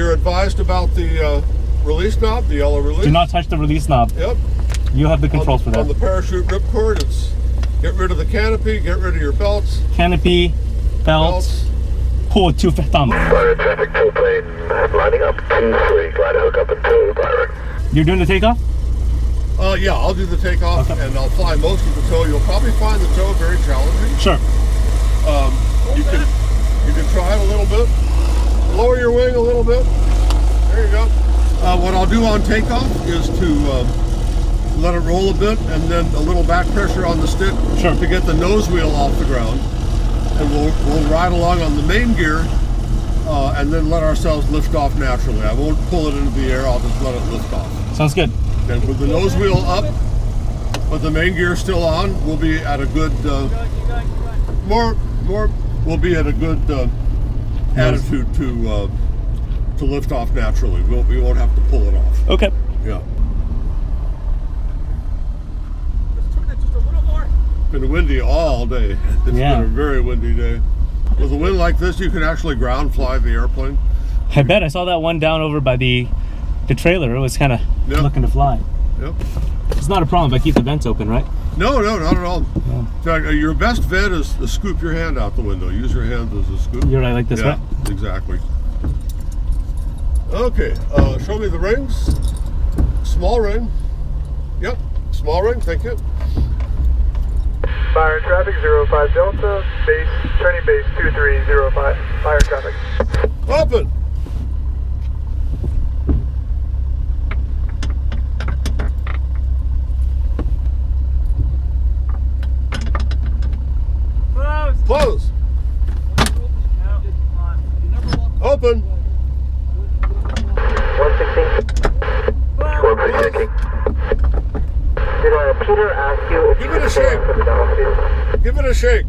you're advised about the release knob, the yellow release. Do not touch the release knob. Yep. You have the controls for that. On the parachute ripcord, it's get rid of the canopy, get rid of your belts. Canopy, belts. Pull with 2 thumbs. Byron, traffic Sailplane, lining up 2-3, glider hook up and tow, Byron. You're doing the takeoff? Yeah, I'll do the takeoff, okay. and I'll fly most of the tow. You'll probably find the tow very challenging. Sure. You can try it a little bit. Lower your wing a little bit. There you go. What I'll do on takeoff is to let it roll a bit, and then a little back pressure on the stick to get the nose wheel off the ground. And we'll ride along on the main gear, and then let ourselves lift off naturally. I won't pull it into the air. I'll just let it lift off. Sounds good. And with the nose wheel up, but the main gear still on, we'll be at a good we'll be at a good attitude to lift off naturally. We won't have to pull it off. Okay. Yeah. Just turn it just a little more. It's been windy all day. It's been a very windy day. With a wind like this, you can actually ground fly the airplane. I bet. I saw that one down over by the trailer. It was kind of looking to fly. Yep. It's not a problem if I keep the vents open, right? No, not at all. No. In fact, your best vent is to scoop your hand out the window. Use your hands as a scoop. You're right, like this, right? Exactly. Okay, show me the rings. Small ring. Yep, small ring, thank you. Byron, traffic 05 Delta, base, turning base 2305, Byron traffic. Open! Close. Open. 116. Score pretty shaky. Did Peter ask you if Give you it a could stay shake. for the downfield? Give it a shake.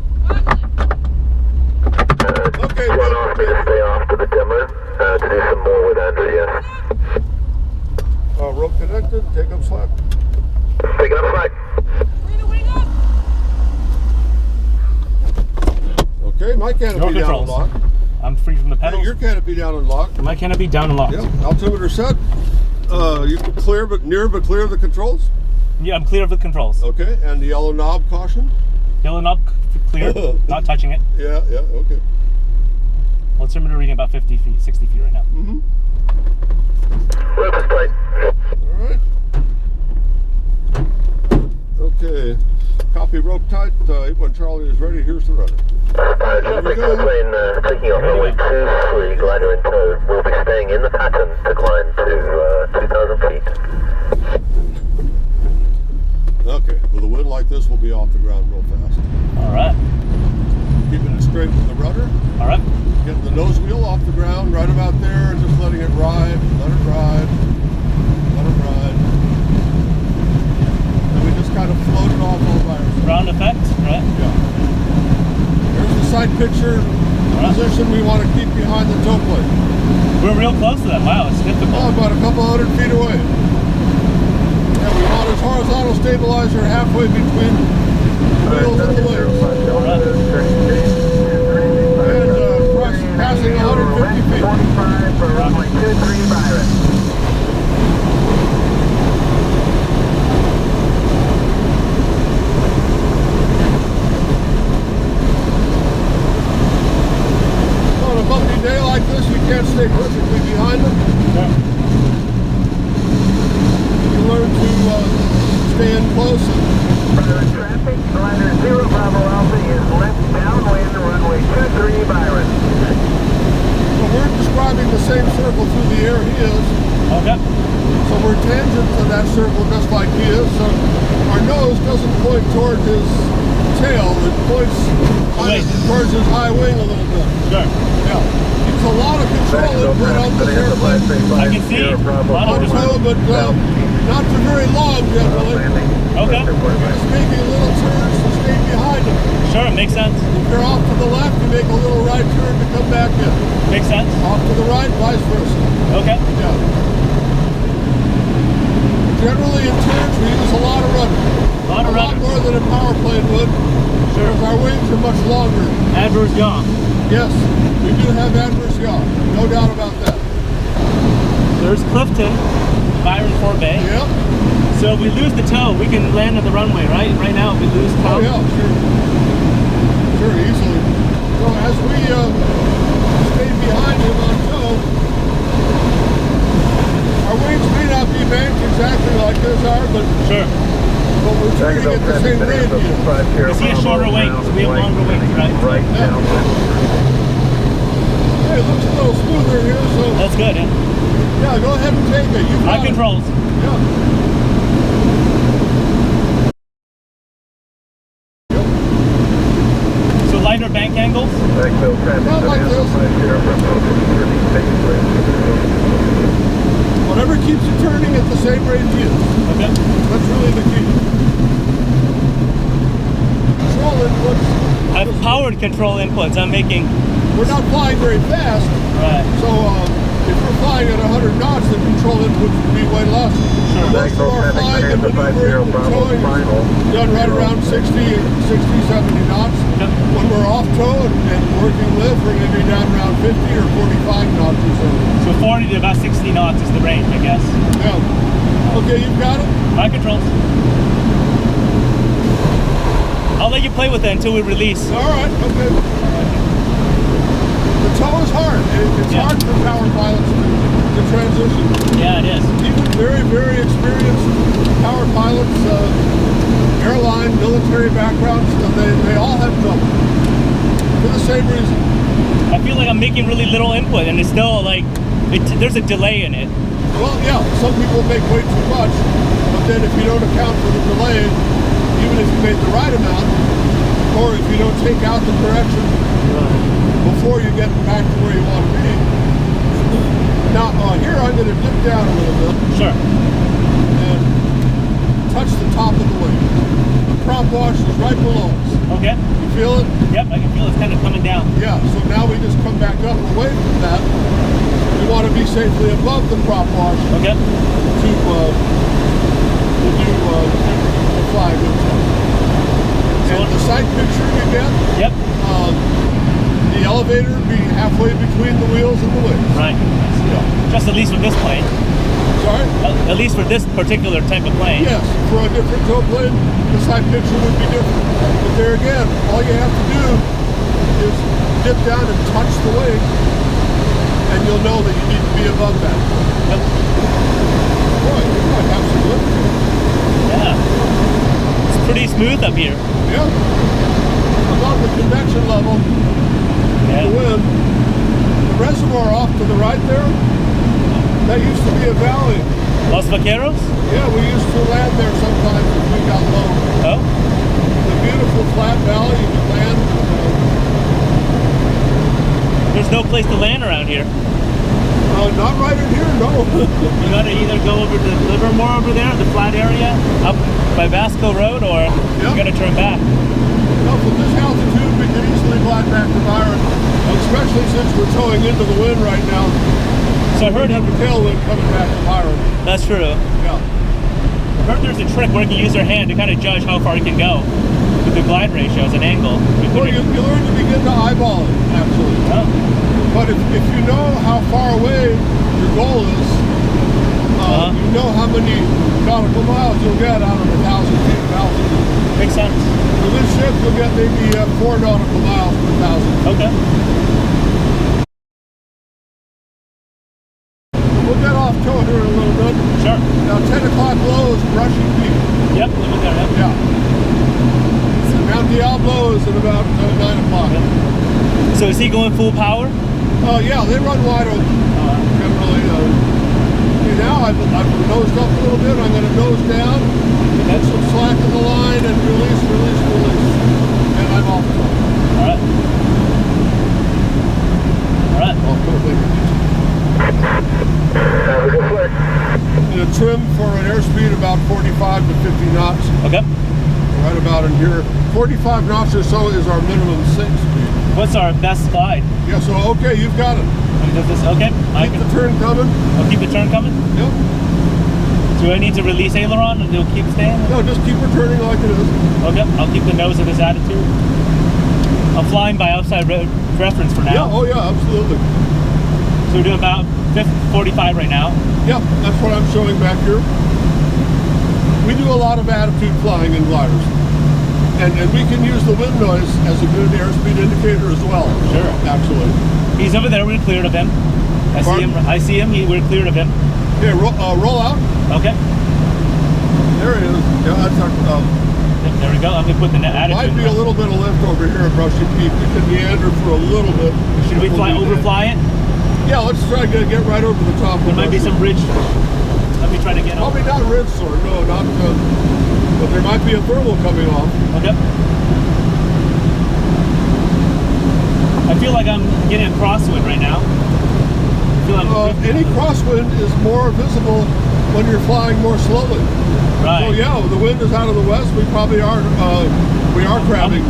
Okay, One off me to stay off to the dimmer to do some more with Andrew, yes. Rope connected, take up slack. Picking up slack. Okay, my canopy down and locked. I'm free from the pedals. Your canopy down and locked. My canopy down and locked. Yep, altimeter set. You can clear but clear of the controls. Yeah, I'm clear of the controls. Okay, and the yellow knob caution. Yellow knob clear, not touching it. Yeah, okay. Altimeter reading about 50 feet, 60 feet right now. Mm-hmm. Rope is tight. All right. Okay. Copy rope tight. 81 Charlie is ready. Here's the rudder. Traffic Sailplane taking off runway 23, glider in tow. We'll be staying in the pattern to climb to 2,000 feet. Okay. With a wind like this, we'll be off the ground real fast. All right. Keeping it straight with the rudder. All right. Getting the nose wheel off the ground right about there and just letting it ride. Let it ride. Let it ride. And we just kind of float it off all by ourselves. Ground effect, right? Yeah. Here's the side picture position we want to keep behind the tow plate. We're real close to that. Wow, it's difficult. Oh, about a couple hundred feet away. Yeah, we want his horizontal stabilizer halfway between the wheels and the wings. And passing 150 feet. 45 for runway 23, Byron. On a bumpy day like this, you can't stay perfectly behind them. Yeah. You learn to stay in close. Byron traffic, glider 0 Bravo Alpha is left downwind, runway 23, Byron. So we're describing the same circle through the air he is. Okay. So we're tangent to that circle just like he is. So our nose doesn't point towards his tail, it points towards his high wing a little bit. Sure. Yeah. It's a lot of control input on this airplane. I can see a lot of control. But not for very long generally. Okay. You're just making little turns to stay behind him. Sure, makes sense. If you're off to the left, you make a little right turn to come back in. Makes sense. Off to the right, vice versa. Okay. Yeah. Generally in turns, we use a lot of rudder. A lot more than a power plane would. Sure. Because our wings are much longer. Adverse yaw. Yes, we do have adverse yaw. No doubt about that. there's Clifton, Byron Bay. Yeah. So if we lose the tow, we can land on the runway, right? Right now, if we lose tow. Oh yeah, sure. Sure, easily. So as we stay behind him on tow, our wings may not be banked exactly like this are, but we're turning at the same rate here. Is he a shorter wing? So we have longer wings, right? Right down. Hey, it looks a little smoother here, so That's good, yeah. yeah, go ahead and take it. You've High got it. controls. Yeah. So lighter bank angles? Not like this. Whatever keeps you turning at the same rate you use. Okay. That's really the key. Control inputs. I have powered control inputs. I'm making... We're not flying very fast, Right. so if we're flying at 100 knots, the control inputs would be way less. Sure. Most of our flying and maneuvering and towing is done right around 60, 70 knots. Yep. When we're off tow and working lift, we're going to be down around 50 or 45 knots or so. So 40 to about 60 knots is the range, I guess. Yeah. Okay, you've got it? High controls. I'll let you play with it until we release. All right, okay. The tow is hard. It's hard for power pilots to transition. Yeah, it is. Even very, very experienced power pilots, airline, military backgrounds, they all have trouble for the same reason. I feel like I'm making really little input and it's still like, there's a delay in it. Well, yeah, some people make way too much, but then if you don't account for the delay, even if you made the right amount, or if you don't take out the correction before you get back to where you want to be. Now, here I'm going to dip down a little bit. Sure. And touch the top of the wing. The prop wash is right below us. Okay. You feel it? Yep, I can feel it's kind of coming down. Yeah, so now we just come back up away from that. We want to be safely above the prop wash Okay. to do fly good time. And the side picture you get, Yep. the elevator being halfway between the wheels and the wings. Right. Yeah. Just at least with this plane. Sorry? At least for this particular type of plane. Yes, for a different tow plane, the side picture would be different. But there again, all you have to do is dip down and touch the wing, and you'll know that you need to be above that. Yep. Boy, you might have some lift here. Yeah. It's pretty smooth up here. Yeah. Above the convection level, Yeah. the wind. The reservoir off to the right there, that used to be a valley. Los Vaqueros? Yeah, we used to land there sometimes if we got low. Oh. The beautiful flat valley, you could land. There's no place to land around here. Not right in here, no. You gotta either go over to Livermore over there, the flat area, up by Vasco Road, or you gotta turn back. No, from this altitude, we could easily glide back to Byron, especially since we're towing into the wind right now. So I heard we have a tailwind coming back to Byron. that's true. Yeah. I heard there's a trick where you can use your hand to kind of judge how far you can go with the glide ratios and angle. Well, you learn to begin to eyeball it, actually. Oh. But if you know how far away your goal is, you know how many nautical miles you'll get out of 1,000 feet of altitude. Makes sense. For this ship, you'll get maybe 4 nautical miles per 1,000. Okay. We'll get off tow here in a little bit. Sure. Now 10 o'clock low is brushing peak. Yep, leave it there. Yep. Yeah. And Mount Diablo is at about 9 o'clock. So is he going full power? Oh yeah, they run wide open. Generally. Okay, now I've nosed up a little bit. I'm going to nose down, get some slack in the line, and release. And I'm off tow. All right. All right. Off tow, thank you. Have a good flight. And a trim for an airspeed about 45 to 50 knots. Okay. Right about in here. 45 knots or so is our minimum sink speed. What's our best glide? Yeah, so okay, you've got it. Does this, okay. Keep the turn coming. I'll keep the turn coming. Yep. Do I need to release aileron and it'll keep staying? No, just keep her turning like it is. Okay. I'll keep the nose at this attitude. I'm flying by outside reference for now. Yeah, oh yeah, absolutely. So So we're doing about 45 right now. Yep, that's what I'm showing back here. We do a lot of attitude flying in gliders. And we can use the wind noise as a good airspeed indicator as well. Sure. Actually. He's over there, we're cleared of him. I see him, we're cleared of him. Okay, roll out. Okay. There he is. Yeah, that's our, there we go. I'm gonna put the attitude. Might be a little bit of lift over here at Brushy Peak. We can meander for a little bit. Should we overfly it? Yeah, let's try to get right over the top. There might be some ridge. Let me try to get over. Probably not ridge sort, no, not. But there might be a thermal coming off. Okay. I feel like I'm getting a crosswind right now. Any crosswind is more visible when you're flying more slowly. Right. So yeah, the wind is out of the west. We probably are. We are crabbing.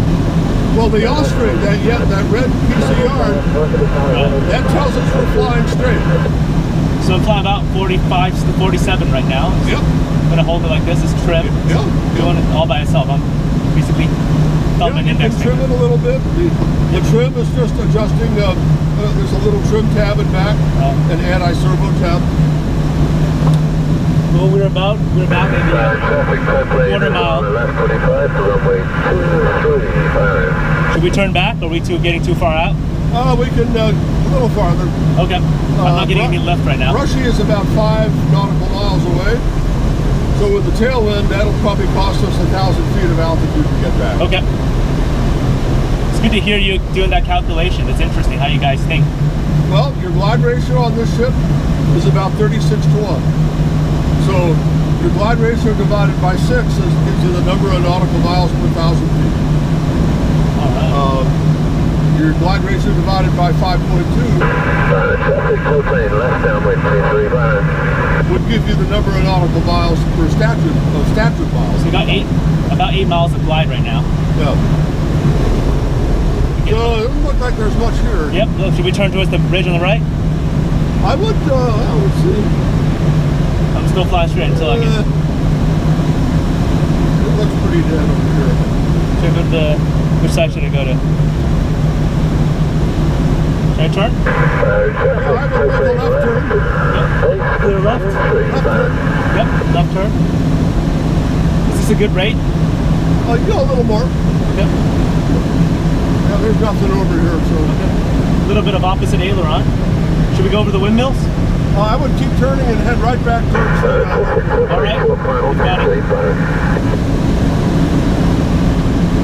Well, the yaw string, that red PCR, that tells us we're flying straight. So I'm flying about 45 to 47 right now. Yep. I'm gonna hold it like this. It's trim. Yep. Doing it all by itself. I'm basically thumbing index. You can trim it a little bit. The trim is just adjusting. There's a little trim tab in back, an anti-servo tab. Well, we're about maybe a quarter mile. Should we turn back, or are we getting too far out? We can a little farther. Okay. I'm not getting any left right now. Brushy is about 5 nautical miles away. So with the tailwind, that'll probably cost us 1,000 feet of altitude to get back. Okay. It's good to hear you doing that calculation. It's interesting how you guys think. Well, your glide ratio on this ship is about 36 to 1. So your glide ratio divided by 6 gives you the number of nautical miles per 1,000 feet. All right. Your glide ratio divided by 5.2 would give you the number of nautical miles per statute miles. So we got about 8 miles of glide right now. Yeah. So it doesn't look like there's much here. Yep. Look, should we turn towards the bridge on the right? I would see. I'm still flying straight until I get. It looks pretty dead over here. Should I go to which side should I go to? Should I turn? Yeah, I would make a left turn. Yep. Clear left. Left turn. Yep. Left turn. Is this a good rate? You go a little more. Yep. Yeah, there's nothing over here, so. A little bit of opposite aileron. Should we go over the windmills? I would keep turning and head right back towards the all right. We've got it.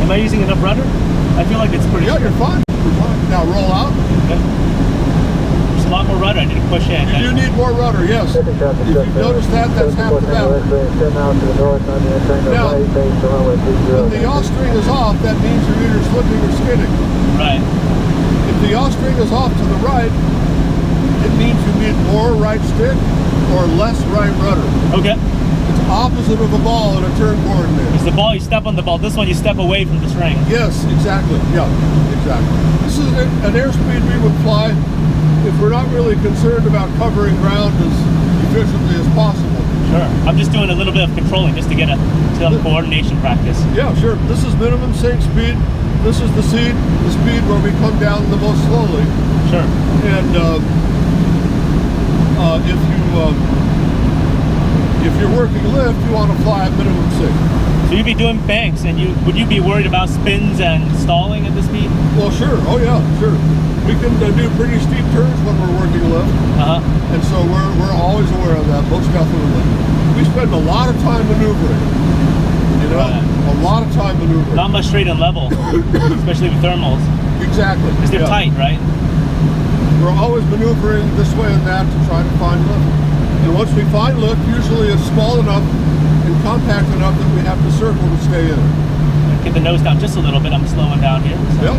Am I using enough rudder? I feel like it's pretty. Yeah, you're fine. You're fine. Now roll out. Okay. There's a lot more rudder I need to push in. You do need more rudder, yes. If you've noticed that, that's half the battle. Now, when the yaw string is off, that means you're either slipping or skidding. Right. If the yaw string is off to the right, it means you need more right stick or less right rudder. Okay. It's opposite of a ball in a turn coordinate. It's the ball, you step on the ball. This one, you step away from the string. Yes, exactly. Yeah, exactly. This is an airspeed we would fly if we're not really concerned about covering ground as efficiently as possible. Sure. I'm just doing a little bit of controlling just to get some coordination practice. Yeah, sure. This is minimum sink speed. This is the speed where we come down the most slowly. Sure. And if you're working lift, you want to fly at minimum sink. So you'd be doing banks, and would you be worried about spins and stalling at this speed? Well, sure. Oh yeah, sure. We can do pretty steep turns when we're working lift. And so we're always aware of that, most definitely. We spend a lot of time maneuvering. You know, a lot of time maneuvering. Not much straight and level, especially with thermals. Exactly. Because they're tight, right? We're always maneuvering this way and that to try to find lift. And once we find lift, usually it's small enough and compact enough that we have to circle to stay in. Get the nose down just a little bit. I'm slowing down here. So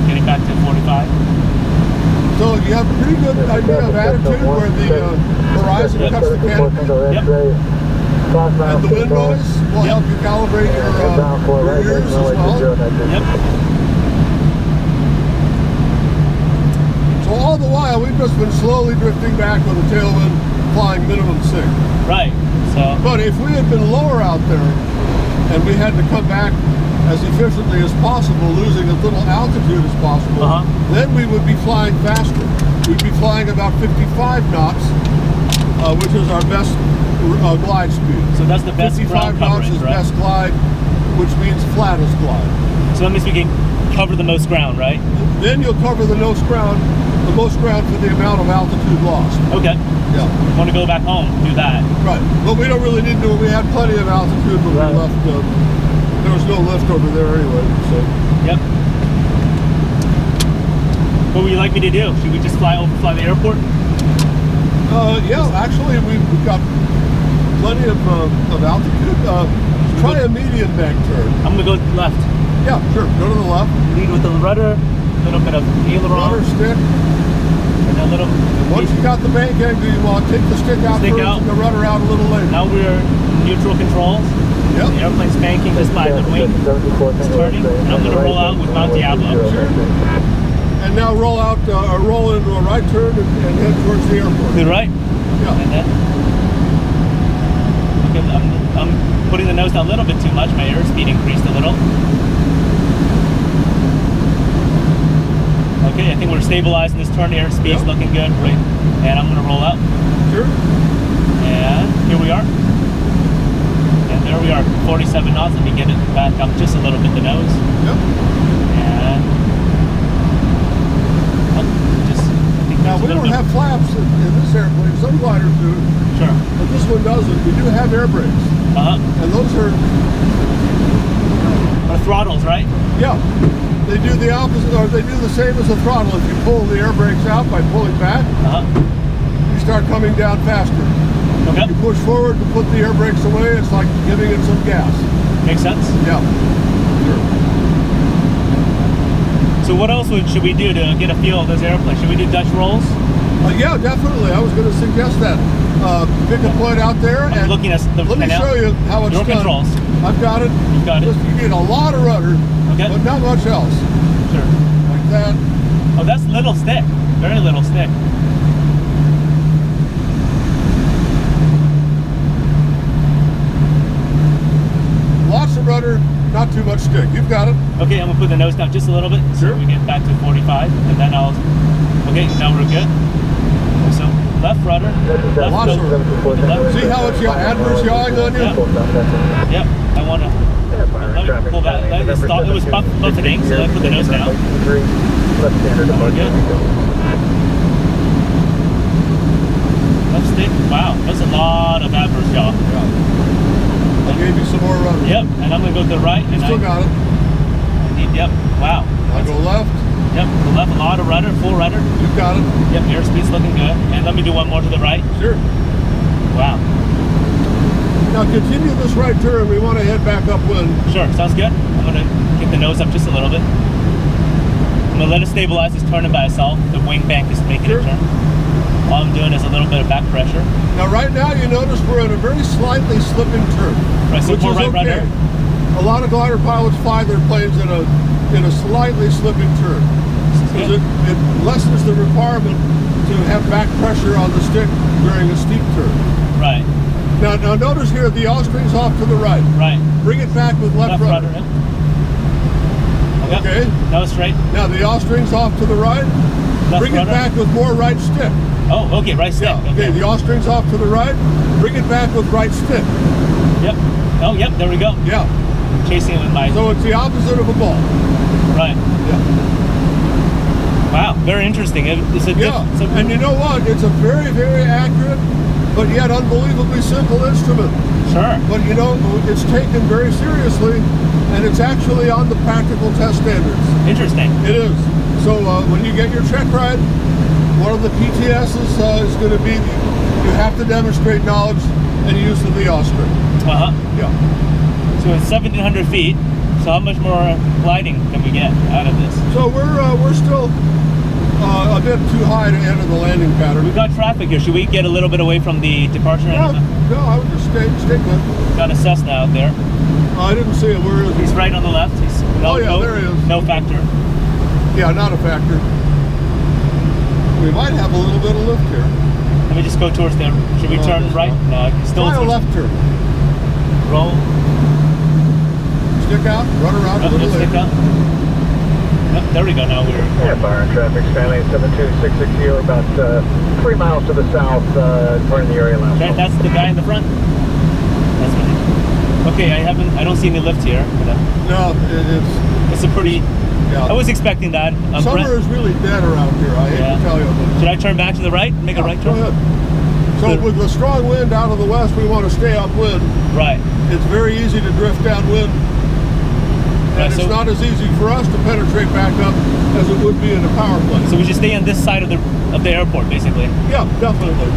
getting back to 45. So you have a pretty good idea of attitude where the horizon cuts the canopy. Yep. And the wind noise will help you calibrate your ears as well. Yep. So all the while, we've just been slowly drifting back with a tailwind flying minimum sink. Right. So. But if we had been lower out there and we had to come back as efficiently as possible, losing as little altitude as possible, then we would be flying faster. we'd be flying about 55 knots, which is our best glide speed. So that's the best 55 ground knots coverage, is right? best glide, which means flattest glide. So that means we can cover the most ground, right? Then you'll cover the most ground for the amount of altitude lost. Okay. Yeah. We want to go back home, do that. Right. But we don't really need to. We had plenty of altitude when Right. we left. There was no lift over there anyway. So. Yep. What would you like me to do? Should we just fly the airport? Yeah, actually, we've got plenty of altitude. Try a medium bank turn. I'm gonna go left. Yeah, sure. Go to the left. Lead with the rudder, a little bit of aileron, Rudder stick. and a little. Once you got the bank angle, you want to take the stick out Stick first out. and the rudder out a little later. Now we're neutral controls. Yep. The airplane's banking just by the wing. It's turning, and I'm gonna roll out with Mount Diablo. And now roll out, roll into a right turn and head towards the airport. To the right. Yeah. And then. Okay, I'm putting the nose down a little bit too much. My airspeed increased a little. Okay, I think we're stabilizing this turn. Airspeed's looking good. Right. And I'm gonna roll out. Sure. And here we are. And there we are, 47 knots. Let me get it back up just a little bit, the nose. Yep. And I think Now, there's a we little don't bit- have flaps in this airplane. Some gliders do, Sure. but this one doesn't. We do have air brakes. And those are, Or throttles, right? yeah, they do the opposite, or they do the same as a throttle. If you pull the air brakes out by pulling back, you start coming down faster. Okay. You push forward to put the air brakes away, it's like giving it some gas. Makes sense. Yeah. Sure. So what else should we do to get a feel of those airplanes? Should we do Dutch rolls? Yeah, definitely. I was going to suggest that. Pick a point out there I'm and looking at the let me canal. show you how it's Your done. controls. I've got it. You've got it. Just, you need a lot of rudder, Okay. but not much else. Sure. Like that. Oh, that's little stick. Very little stick. Lots of rudder, not too much stick. You've got it. Okay, I'm gonna put the nose down just a little bit Sure. so we get back to 45, and then I'll. Okay, now we're good. So left rudder, left Lots go- of left. See how it's adverse yawing on you? Yeah. Yep. I want to. Let me pull that. It was buffeting, so let me put the nose down. We're good. Left stick. Wow, that's a lot of adverse yaw. I gave you some more rudder. Yep. And I'm gonna go to the right. You And still got it. I need. Yep. Wow. Now go left. Yep. The left, a lot of rudder, full rudder. You've got it. Yep. Airspeed's looking good. And let me do one more to the right. Sure. Wow. Now continue this right turn. We want to head back upwind. Sure, sounds good. I'm gonna get the nose up just a little bit. I'm gonna let it stabilize. It's turning by itself. The wing bank is making it turn. All I'm doing is a little bit of back pressure. Now right now you notice we're in a very slightly slipping turn, Right, so which more is right okay. rudder. A lot of glider pilots fly their planes in a slightly slipping turn. Because it lessens the requirement to have back pressure on the stick during a steep turn. Right, Now notice here the yaw string's off to the right. right. Bring it back with left rudder. Yep. Okay. That was straight. Now the yaw string's off to the right. Left Bring rudder. it back with more right stick. Oh, okay, right stick. Yeah. Okay. The yaw string's off to the right. Bring it back with right stick. Yep. Oh, yep, there we go. Yeah. Chasing it with my... So it's the opposite of a ball. Right. Yeah. Wow, very interesting. It's a Yeah. And you know what? It's a very, very accurate, but yet unbelievably simple instrument. Sure. But you know, it's taken very seriously, and it's actually on the practical test standards. Interesting. It is. So when you get your check ride, one of the PTSs is going to be you have to demonstrate knowledge and use of the yaw string. Uh-huh. Yeah. So it's 1,700 feet. So how much more gliding can we get out of this? So we're still a bit too high to enter the landing pattern. We've got traffic here. Should we get a little bit away from the departure No, end? no, I would just stay with. Got a Cessna out there. I didn't see it. Where is he? He's right on the left. He's Oh, yeah, there he is. No factor. Yeah, not a factor. We might have a little bit of lift here. Let me just go towards there. Should we turn this right? one. No, I can still Try a towards- left turn. Roll. Stick out, run around a Up, little stick later. up. Yep, there we go. Now we're Yeah, Byron traffic, Stanley 72660, you're about 3 miles to the south, we're in the area last month. that's the guy in the front. That's what okay, I don't see any lift here. But, No, it's a pretty. yeah. I was expecting that. Summer is really dead around here. I hate to tell you. Should I turn back to the right? Make a right turn? Go ahead. So with the strong wind out of the west, we want to stay upwind. Right. It's very easy to drift downwind. And Right, it's not as easy for us to penetrate back up as it would be in a power plant. So we should stay on this side of the airport, basically. Yeah, definitely.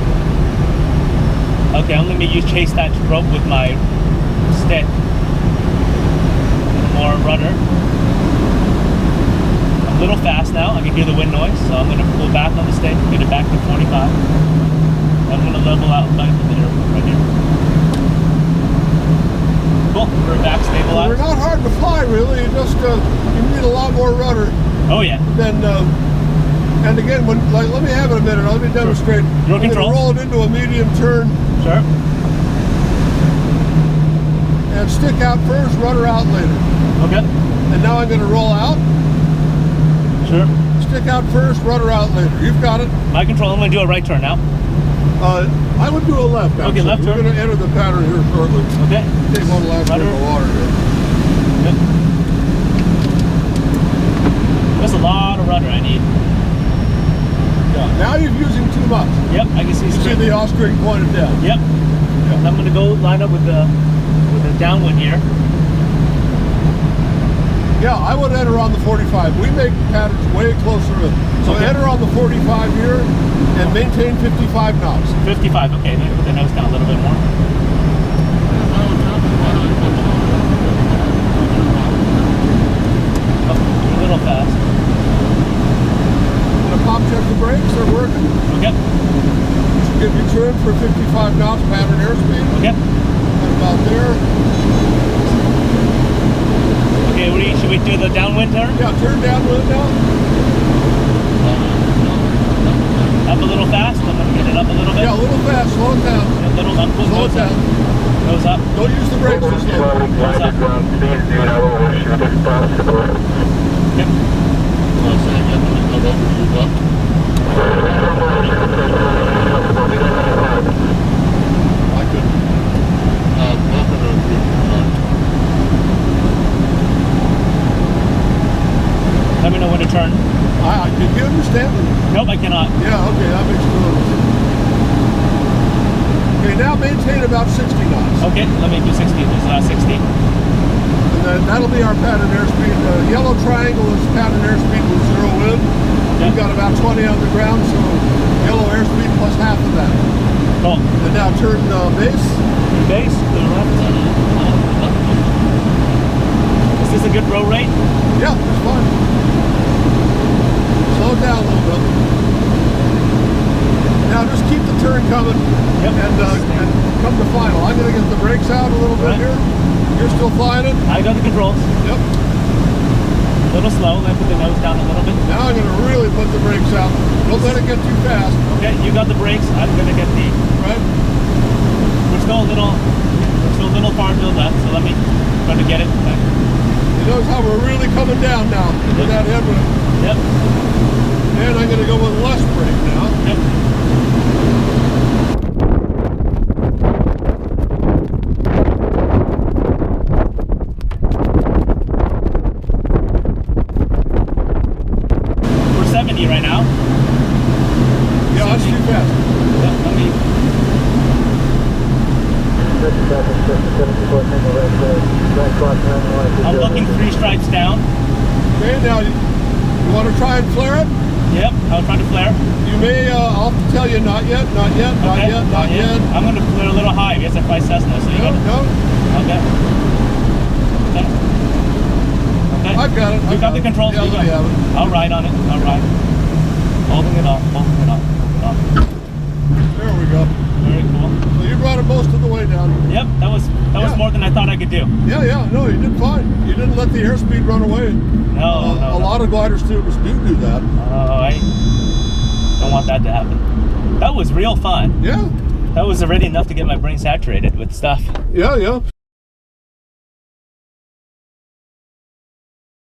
Okay, I'm gonna chase that rope with my stick. More rudder. I'm a little fast now. I can hear the wind noise, so I'm gonna pull back on the stick, get it back to 45. I'm gonna level out back to the airport right here. Cool. We're back stabilized. Well, we're not hard to fly, really. You just you need a lot more rudder. Oh yeah. Then, and again, let me have it a minute. Let me demonstrate. Your I'm going to controls. roll it into a medium turn. Sure. And stick out first, rudder out later. Okay. And now I'm going to roll out. Sure. Stick out first, rudder out later. You've got it. My control. I'm gonna do a right turn now. I would do a left. Actually. Okay, left turn. We're going to enter the pattern here shortly. Okay. Take one left in Rudder. the water here. Yep. There's a lot of rudder I need. Yeah. Now you're using too much. Yep, I can see You see straight. the yaw string pointed down. Yep. And I'm gonna go line up with the downwind here. Yeah, I would enter on the 45. We make patterns way closer in. So Okay. enter on the 45 here and maintain 55 knots. 55. Okay, then put the nose down a little bit more. Oh, a little fast. I'm gonna pop check the brakes, they're working. Okay. Should give you trim for 55 knots pattern airspeed. Okay. And about there. Okay, should we do the downwind turn? Yeah, turn downwind now. Up a little fast. I'm gonna get it up a little bit. Yeah, a little fast, slow it down. A little up. Slow it Nose up. down. Nose up. Don't use the brakes this slow. Nose up. Yep. I couldn't. Let me know when to turn. Did you understand me? Nope, I cannot. Yeah, okay, that makes sense. Okay, now maintain about 60 knots. Okay, let me do 60. This is 60. And then that'll be our pattern airspeed. The yellow triangle is pattern airspeed with 0 wind. Okay. We've got about 20 on the ground, so yellow airspeed plus half of that. Cool. And now turn base. Base to the left. Is this a good roll rate? Yeah, that's fine. Slow it down a little bit. Now just keep the turn coming. Yep. And come to final. I'm going to get the brakes out a little bit Right. here. You're still flying it? I got the controls. Yep. A little slow. Let me put the nose down a little bit. Now I'm going to really put the brakes out. Don't let it get too fast. Okay, you got the brakes. I'm gonna get the. Right? We're still a little far to the left, so let me try to get it. Okay. You notice how we're really coming down now into that headwind. Yep. And I'm going to go with less brake now. Yep. We're 70 right now. Yeah, that's too fast. Yep, let me. I'm looking 3 stripes down. Okay, now you want to try and flare it? Yep, I'll try to flare. You may, I'll have to tell you, not yet, not yet, not Okay, yet, not yet. I'm gonna flare a little high. Yes, I fly Cessna, so you No, gotta. no, Okay. Okay. Okay. I've got it. You got the controls? Yeah, You I have it. I'll ride on it. I'll ride. Holding it off. Holding it off. There we go. Very cool. So you brought it most of the way down. Yep, that was Yeah. more than I thought I could do. Yeah, no, you did fine. You didn't let the airspeed run away. No, A lot of glider students do that. I don't want that to happen. That was real fun. Yeah, That was already enough to get my brain saturated with stuff. yeah.